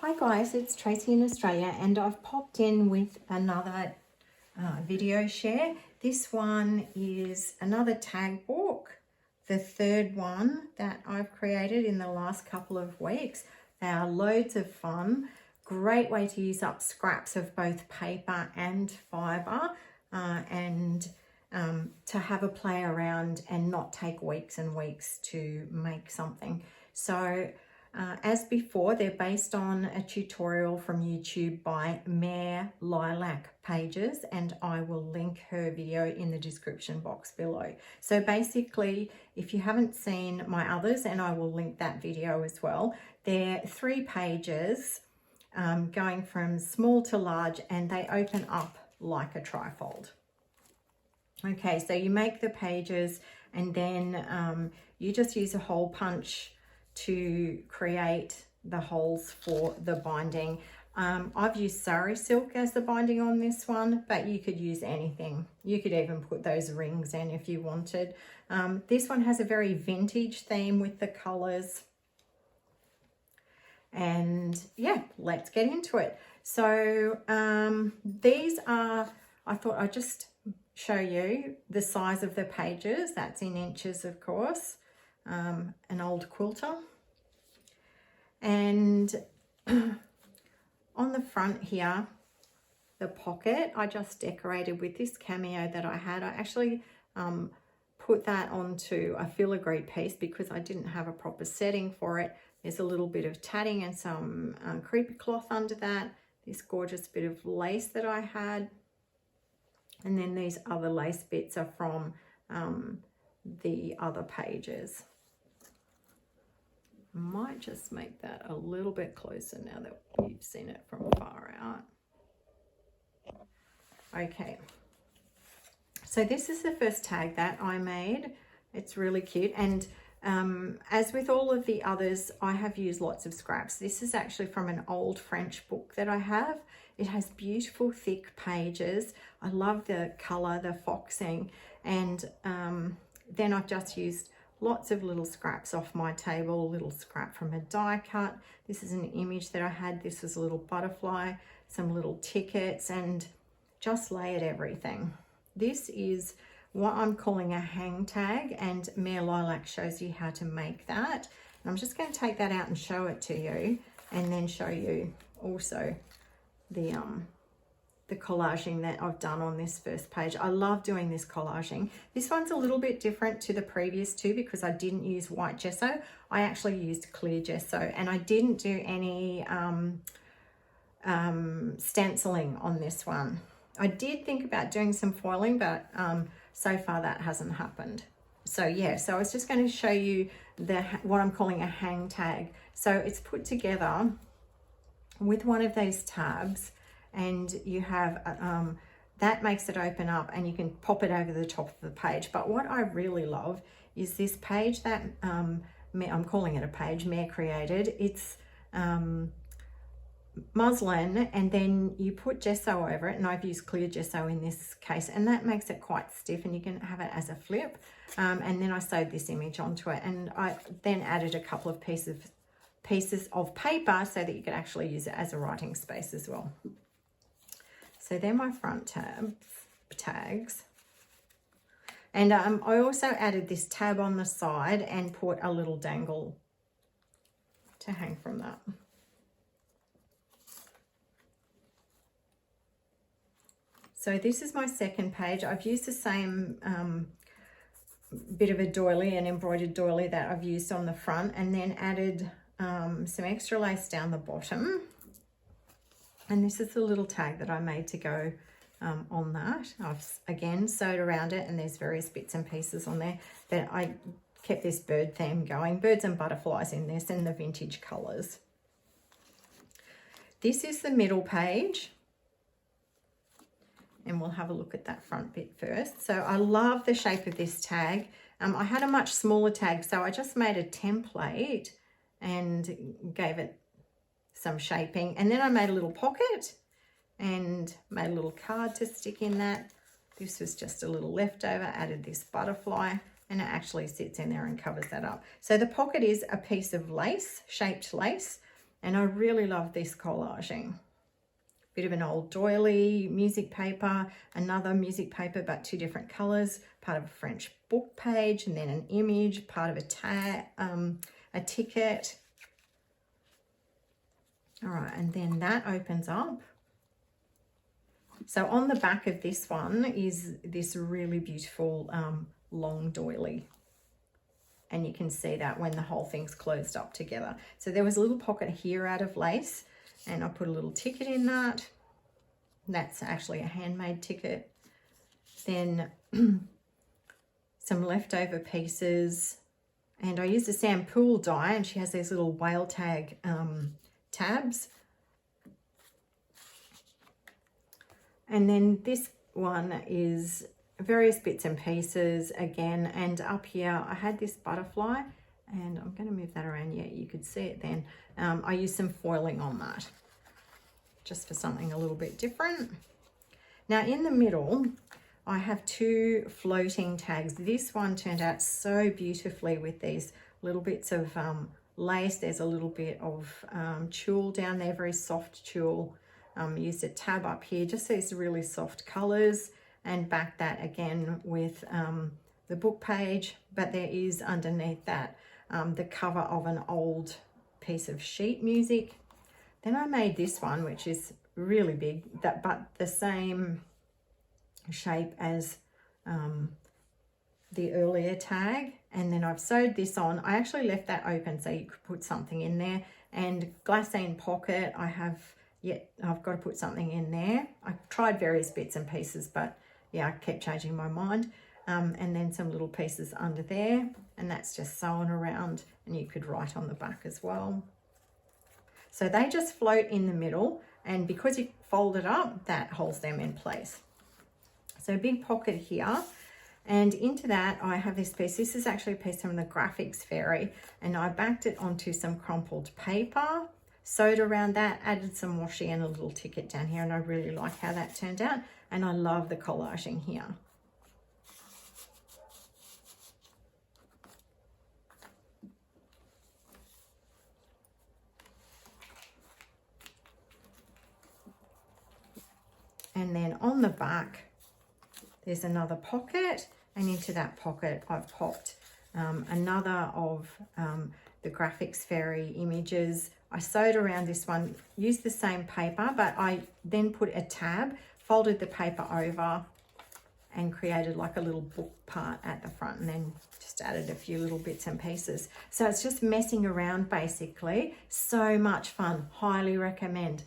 Hi guys, it's Tracy in Australia and I've popped in with another video share. This one is another tag book, the third one that I've created in the last couple of weeks. They are loads of fun, great way to use up scraps of both paper and fibre and to have a play around and not take weeks and weeks to make something. So as before, they're based on a tutorial from YouTube by Mayor Lilac Pages, and I will link her video in the description box below. So basically, if you haven't seen my others, and I will link that video as well, they're 3 pages going from small to large, and they open up like a trifold. Okay, so you make the pages and then you just use a hole punch to create the holes for the binding. I've used sari silk as the binding on this one, but you could use anything. You could even put those rings in if you wanted. This one has a very vintage theme with the colors. And yeah, let's get into it. So these are, I thought I'd just show you the size of the pages. That's in inches, of course. An old quilter, and on the front here, the pocket I just decorated with this cameo that I had. I actually put that onto a filigree piece because I didn't have a proper setting for it. There's a little bit of tatting and some creeper cloth under that, this gorgeous bit of lace that I had, and then these other lace bits are from the other pages. Might just make that a little bit closer now that you've seen it from far out. Okay, so this is the first tag that I made. It's really cute, and as with all of the others, I have used lots of scraps. This is actually from an old French book that I have. It has beautiful thick pages. I love the color, the foxing, and then I've just used lots of little scraps off my table, a little scrap from a die cut. This is an image that I had. This was a little butterfly, some little tickets, and just layered everything. This is what I'm calling a hang tag, and Mayor Lilac shows you how to make that. And I'm just going to take that out and show it to you, and then show you also the collaging that I've done on this first page. I love doing this collaging. This one's a little bit different to the previous two because I didn't use white gesso. I actually used clear gesso, and I didn't do any stenciling on this one. I did think about doing some foiling, but so far that hasn't happened. So yeah, so I was just going to show you what I'm calling a hang tag. So it's put together with one of these tabs, and you have that makes it open up, and you can pop it over the top of the page. But what I really love is this page that I'm calling it a page Mayor created. It's muslin, and then you put gesso over it, and I've used clear gesso in this case, and that makes it quite stiff, and you can have it as a flip. And then I sewed this image onto it, and I then added a couple of pieces of paper so that you could actually use it as a writing space as well. So they're my front tags. And I also added this tab on the side and put a little dangle to hang from that. So this is my second page. I've used the same bit of a doily, an embroidered doily that I've used on the front, and then added some extra lace down the bottom. And this is the little tag that I made to go on that. I've again sewed around it, and there's various bits and pieces on there that I kept this bird theme going, birds and butterflies in this, and the vintage colors. This is the middle page, and we'll have a look at that front bit first. So I love the shape of this tag. I had a much smaller tag, so I just made a template and gave it some shaping, and then I made a little pocket and made a little card to stick in that. This was just a little leftover, added this butterfly, and it actually sits in there and covers that up. So the pocket is a piece of lace, shaped lace, And I really love this collaging. Bit of an old doily, music paper, another music paper but two different colours, part of a French book page, and then an image, part of a tag, a ticket. All right, and then that opens up. So on the back of this one is this really beautiful long doily. And you can see that when the whole thing's closed up together. So there was a little pocket here out of lace, and I put a little ticket in that. That's actually a handmade ticket. Then some leftover pieces. And I used a Sam Poole die, and she has these little whale tag tabs. And then this one is various bits and pieces again, and up here I had this butterfly, and I'm going to move that around. Yeah, you could see it then. I used some foiling on that just for something a little bit different. Now in the middle I have two floating tags. This one turned out so beautifully with these little bits of lace. There's a little bit of tulle down there, very soft tulle. Used a tab up here, just these really soft colors, and back that again with the book page, but there is underneath that the cover of an old piece of sheet music. Then I made this one, which is really big, but the same shape as the earlier tag, and then I've sewed this on. I actually left that open so you could put something in there, and glassine pocket. I've got to put something in there. I tried various bits and pieces, but yeah, I kept changing my mind. And then some little pieces under there, and that's just sewn around, and you could write on the back as well. So they just float in the middle, and because you fold it up, that holds them in place. So a big pocket here, and into that I have this piece. This is actually a piece from the Graphics Fairy, and I backed it onto some crumpled paper, sewed around that, added some washi and a little ticket down here, and I really like how that turned out, and I love the collaging here. And then on the back there's another pocket, and into that pocket I've popped another of the Graphics Fairy images. I sewed around this one, used the same paper, but I then put a tab, folded the paper over, and created like a little book part at the front, and then just added a few little bits and pieces. So it's just messing around basically. So much fun, highly recommend.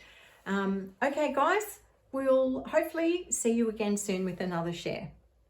Okay guys, we'll hopefully see you again soon with another share.